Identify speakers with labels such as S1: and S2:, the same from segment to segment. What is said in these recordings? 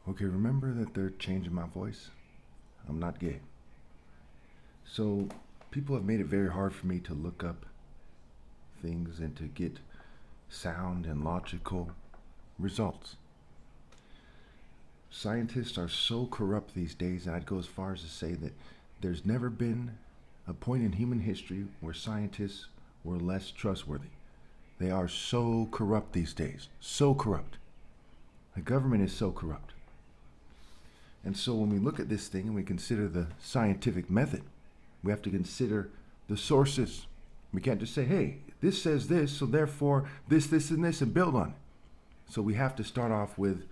S1: Okay, remember that they're changing my voice? I'm not gay. So, people have made it very hard for me to look up things and to get sound and logical results. Scientists are so corrupt these days, I'd go as far as to say that there's never been a point in human history where scientists were less trustworthy. They are so corrupt these days. So corrupt. The government is so corrupt. And so when we look at this thing and we consider the scientific method, we have to consider the sources. We can't just say, hey, this says this, so therefore this, and this, and build on it. So we have to start off with,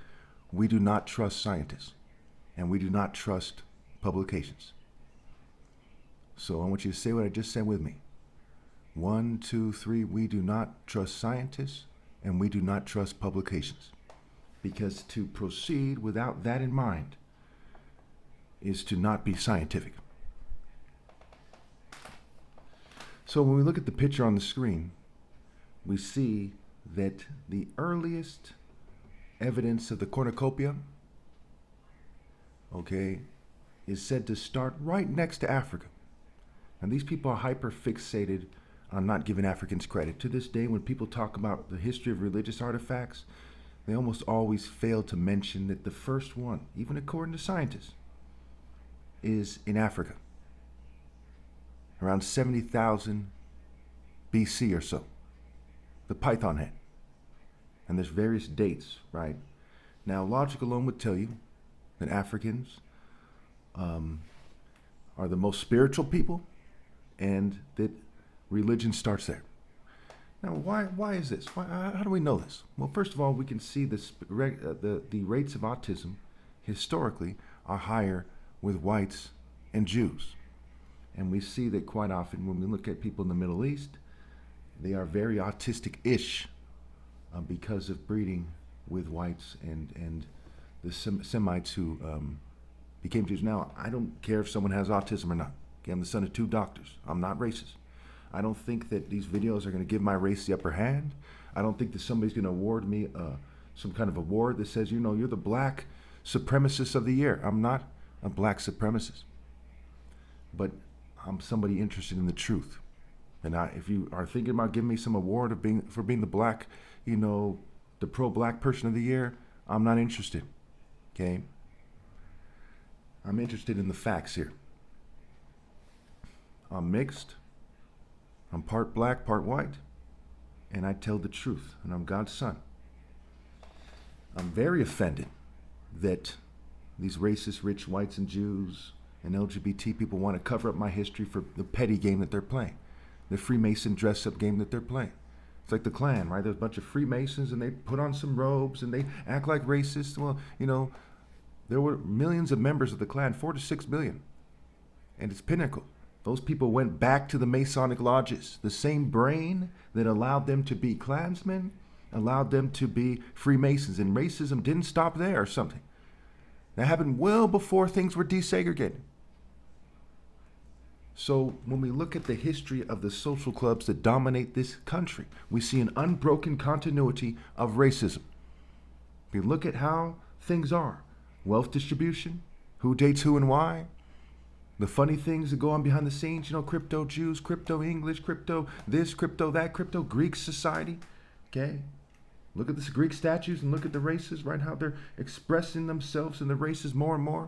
S1: we do not trust scientists, and we do not trust publications. So I want you to say what I just said with me. 1, 2, 3, we do not trust scientists, and we do not trust publications. Because to proceed without that in mind is to not be scientific. So when we look at the picture on the screen, we see that the earliest evidence of the cornucopia, is said to start right next to Africa. And these people are hyper fixated on not giving Africans credit. To this day, when people talk about the history of religious artifacts, they almost always fail to mention that the first one, even according to scientists, is in Africa, around 70,000 BC or so, the python head. And there's various dates, right? Now, logic alone would tell you that Africans are the most spiritual people and that religion starts there. Now, why is this? How do we know this? Well, first of all, we can see the rates of autism historically are higher with whites and Jews. And we see that quite often when we look at people in the Middle East, they are very autistic-ish because of breeding with whites and the Semites who became Jews. Now, I don't care if someone has autism or not. Okay, I'm the son of 2 doctors. I'm not racist. I don't think that these videos are going to give my race the upper hand. I don't think that somebody's going to award me some kind of award that says, you're the black supremacist of the year. I'm not a black supremacist. But I'm somebody interested in the truth. And if you are thinking about giving me some award for being the black, the pro-black person of the year, I'm not interested. Okay? I'm interested in the facts here. I'm mixed. I'm part black, part white. And I tell the truth. And I'm God's son. I'm very offended that these racist, rich whites and Jews and LGBT people want to cover up my history for the petty game that they're playing. The Freemason dress-up game that they're playing. It's like the Klan, right? There's a bunch of Freemasons and they put on some robes and they act like racists. Well, there were millions of members of the Klan, 4 to 6 million. And it's pinnacle. Those people went back to the Masonic lodges. The same brain that allowed them to be Klansmen allowed them to be Freemasons. And racism didn't stop there or something. That happened well before things were desegregated. So when we look at the history of the social clubs that dominate this country, we see an unbroken continuity of racism. If you look at how things are, wealth distribution, who dates who and why, the funny things that go on behind the scenes, crypto Jews, crypto English, crypto this, crypto that, crypto Greek society, okay? Look at the Greek statues and look at the races, right? How they're expressing themselves in the races more and more.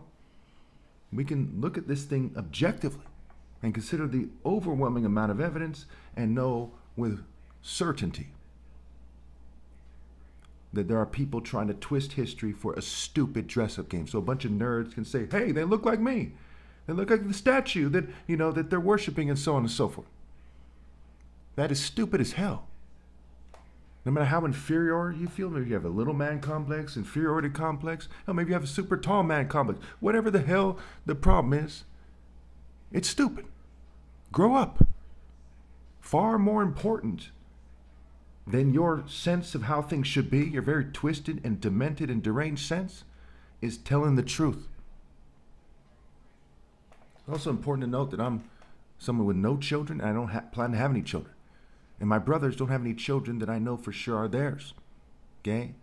S1: We can look at this thing objectively and consider the overwhelming amount of evidence and know with certainty that there are people trying to twist history for a stupid dress-up game. So a bunch of nerds can say, hey, they look like me. They look like the statue that, that they're worshiping and so on and so forth. That is stupid as hell. No matter how inferior you feel, maybe you have a little man complex, inferiority complex, or maybe you have a super tall man complex. Whatever the hell the problem is, it's stupid. Grow up. Far more important than your sense of how things should be, your very twisted and demented and deranged sense, is telling the truth. It's also important to note that I'm someone with no children and I don't plan to have any children. And my brothers don't have any children that I know for sure are theirs. Okay?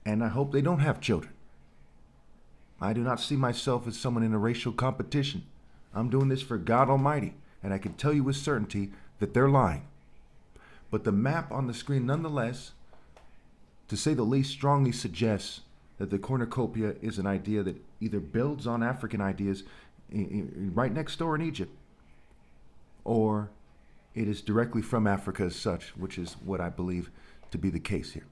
S1: And I hope they don't have children. I do not see myself as someone in a racial competition. I'm doing this for God Almighty, and I can tell you with certainty that they're lying. But the map on the screen, nonetheless, to say the least, strongly suggests that the cornucopia is an idea that either builds on African ideas right next door in Egypt, or it is directly from Africa as such, which is what I believe to be the case here.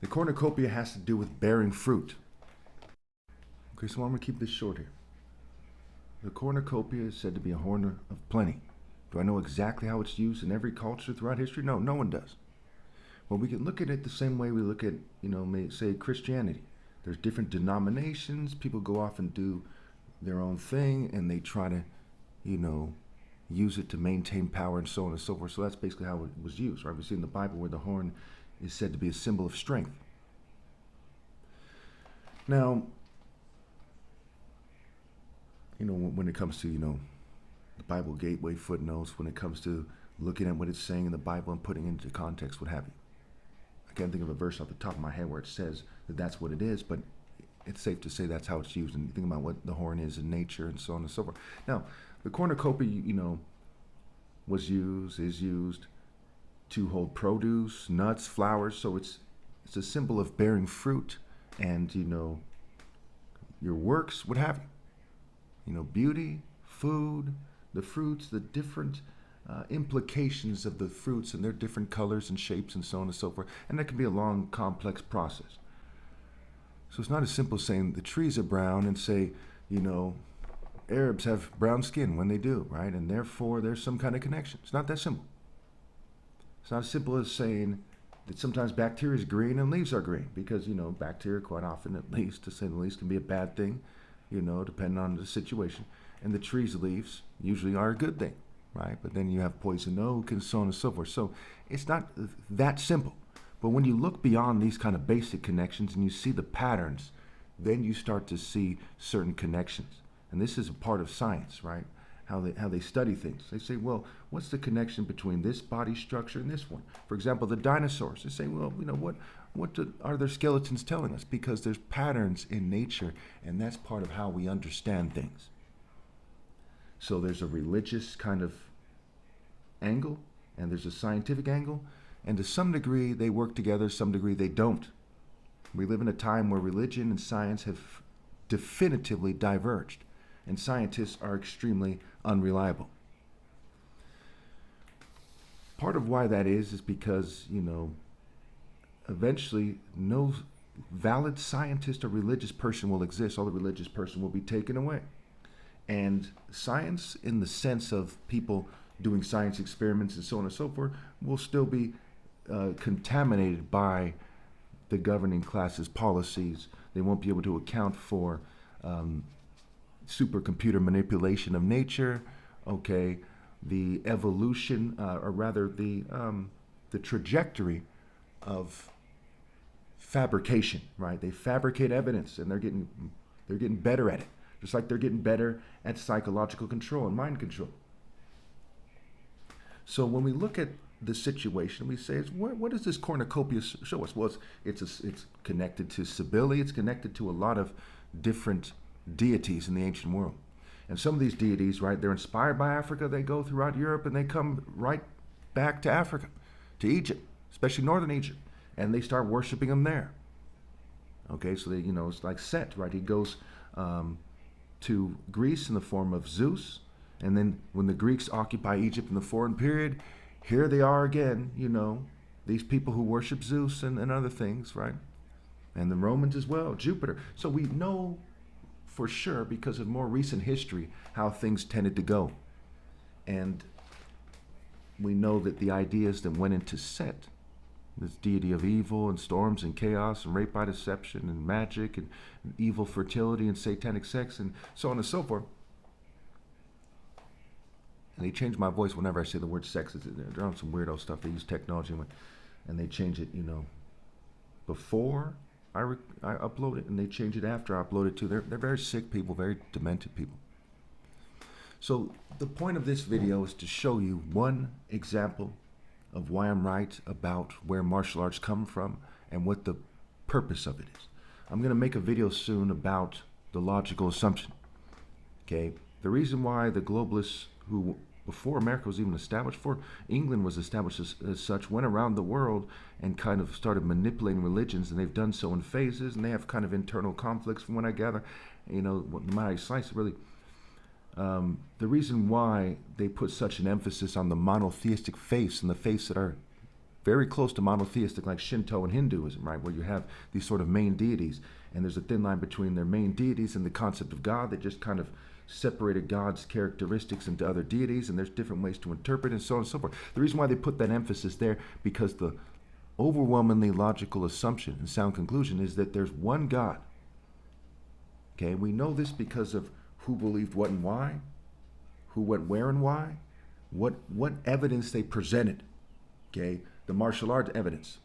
S1: The cornucopia has to do with bearing fruit. Okay, so I'm going to keep this short here. The cornucopia is said to be a horn of plenty. Do I know exactly how it's used in every culture throughout history? No, no one does. Well, we can look at it the same way we look at, say Christianity. There's different denominations. People go off and do their own thing, and they try to, use it to maintain power and so on and so forth. So that's basically how it was used, right? We see in the Bible where the horn is said to be a symbol of strength. Now, when it comes to, the Bible Gateway footnotes, when it comes to looking at what it's saying in the Bible and putting it into context, what have you. I can't think of a verse off the top of my head where it says that that's what it is, but it's safe to say that's how it's used. And you think about what the horn is in nature and so on and so forth. Now, the cornucopia, is used to hold produce, nuts, flowers. So it's a symbol of bearing fruit and, your works, what have you. Beauty, food, the fruits, the different implications of the fruits and their different colors and shapes and so on and so forth. And that can be a long, complex process. So it's not as simple as saying the trees are brown and say, Arabs have brown skin when they do, right? And therefore there's some kind of connection. It's not that simple. It's not as simple as saying that sometimes bacteria is green and leaves are green, because, bacteria quite often, at least, to say the least, can be a bad thing, depending on the situation. And the tree's leaves usually are a good thing, right? But then you have poison oak and so on and so forth. So it's not that simple. But when you look beyond these kind of basic connections and you see the patterns, then you start to see certain connections. And this is a part of science, right? How they study things. They say, well, what's the connection between this body structure and this one? For example, the dinosaurs. They say, well, what are their skeletons telling us? Because there's patterns in nature, and that's part of how we understand things. So there's a religious kind of angle, and there's a scientific angle, and to some degree they work together, some degree they don't. We live in a time where religion and science have definitively diverged, and scientists are extremely unreliable. Part of why that is because, eventually no valid scientist or religious person will exist. All the religious person will be taken away. And science, in the sense of people doing science experiments and so on and so forth, will still be contaminated by the governing class's policies. They won't be able to account for supercomputer manipulation of nature, okay, the evolution, or rather the trajectory of fabrication, right? They fabricate evidence, and they're getting better at it, just like they're getting better at psychological control and mind control. So when we look at the situation, we say, what does this cornucopia show us? Well, it's connected to Cybele. It's connected to a lot of different deities in the ancient world. And some of these deities, right, they're inspired by Africa. They go throughout Europe and they come right back to Africa, to Egypt, especially northern Egypt, and they start worshiping them there. Okay, so they, it's like Set, right? He goes to Greece in the form of Zeus, and then when the Greeks occupy Egypt in the foreign period, here they are again, these people who worship Zeus and other things, right? And the Romans as well, Jupiter. So we know for sure, because of more recent history, how things tended to go. And we know that the ideas that went into Set, this deity of evil and storms and chaos and rape by deception and magic and evil fertility and satanic sex and so on and so forth. And they change my voice whenever I say the word sex. They're on some weirdo stuff. They use technology and they change it, before I upload it, and they change it after I upload it too. They're very sick people, very demented people. So the point of this video is to show you one example of why I'm right about where martial arts come from and what the purpose of it is. I'm going to make a video soon about the logical assumption. Okay, the reason why the globalists who before America was even established, before England was established as such, went around the world and kind of started manipulating religions, and they've done so in phases, and they have kind of internal conflicts from what I gather. You know, my slice really. The reason why they put such an emphasis on the monotheistic faiths and the faiths that are very close to monotheistic, like Shinto and Hinduism, right, where you have these sort of main deities, and there's a thin line between their main deities and the concept of God. They just kind of separated God's characteristics into other deities, and there's different ways to interpret and so on and so forth. The reason why they put that emphasis there, because the overwhelmingly logical assumption and sound conclusion is that there's one God. Okay, we know this because of who believed what and why, who went where and why, what evidence they presented. Okay, the martial arts evidence,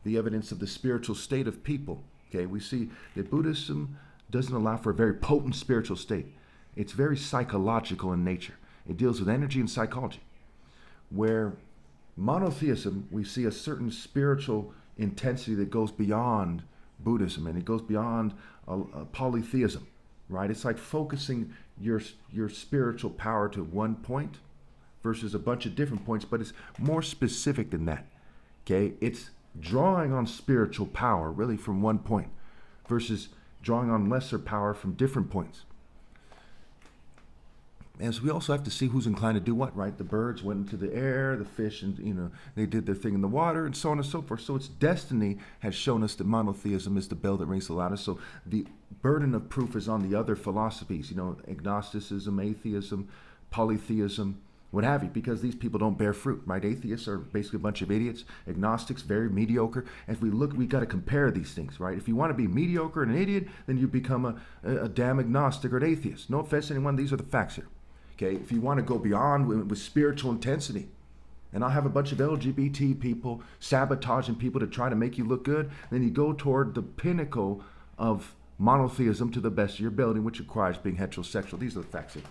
S1: the evidence of the spiritual state of people. Okay, we see that Buddhism doesn't allow for a very potent spiritual state. It's very psychological in nature. It deals with energy and psychology. Where monotheism, we see a certain spiritual intensity that goes beyond Buddhism, and it goes beyond polytheism, right? It's like focusing your spiritual power to one point versus a bunch of different points, but it's more specific than that. Okay, it's drawing on spiritual power really from one point versus drawing on lesser power from different points. And so we also have to see who's inclined to do what, right? The birds went into the air, the fish, and they did their thing in the water, and so on and so forth. So its destiny has shown us that monotheism is the bell that rings the loudest. So the burden of proof is on the other philosophies, agnosticism, atheism, polytheism, what have you, because these people don't bear fruit, right? Atheists are basically a bunch of idiots. Agnostics, very mediocre. And if we look, we got to compare these things, right? If you want to be mediocre and an idiot, then you become a damn agnostic or an atheist. No offense to anyone, these are the facts here. Okay, if you want to go beyond with spiritual intensity, and I'll have a bunch of LGBT people sabotaging people to try to make you look good, then you go toward the pinnacle of monotheism to the best of your ability, which requires being heterosexual. These are the facts here.